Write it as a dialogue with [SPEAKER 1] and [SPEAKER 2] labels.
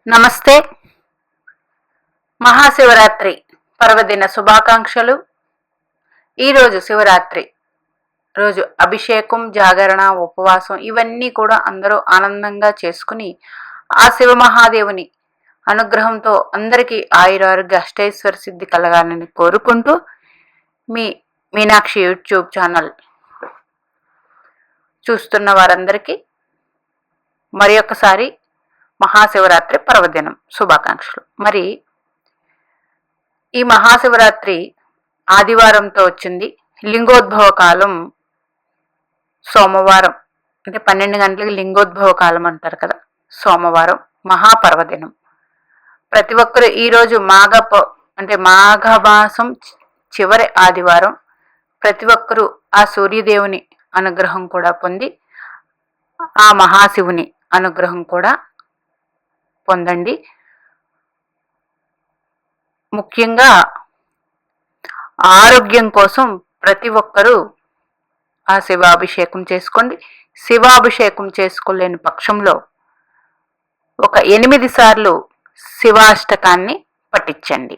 [SPEAKER 1] నమస్తే. మహాశివరాత్రి పర్వదిన శుభాకాంక్షలు. ఈరోజు శివరాత్రి రోజు అభిషేకం, జాగరణ, ఉపవాసం ఇవన్నీ కూడా అందరూ ఆనందంగా చేసుకుని ఆ శివమహాదేవుని అనుగ్రహంతో అందరికీ ఆయురారోగ్య అష్టైశ్వర్య సిద్ధి కలగాలని కోరుకుంటూ మీ మీనాక్షి యూట్యూబ్ ఛానల్ చూస్తున్న వారందరికీ మరి ఒక్కసారి మహాశివరాత్రి పర్వదినం శుభాకాంక్షలు. మరి ఈ మహాశివరాత్రి ఆదివారంతో వచ్చింది. లింగోద్భవ కాలం సోమవారం, అంటే 12 గంటలకి లింగోద్భవ కాలం అంటారు కదా, సోమవారం మహాపర్వదినం. ప్రతి ఒక్కరు ఈరోజు మాఘమాసం చివరి ఆదివారం ప్రతి ఒక్కరూ ఆ సూర్యదేవుని అనుగ్రహం కూడా పొంది ఆ మహాశివుని అనుగ్రహం కూడా పొందండి. ముఖ్యంగా ఆరోగ్యం కోసం ప్రతి ఒక్కరూ ఆ శివాభిషేకం చేసుకోండి. శివాభిషేకం చేసుకోలేని పక్షంలో ఒక 8 సార్లు శివాష్టకాన్ని పఠించండి.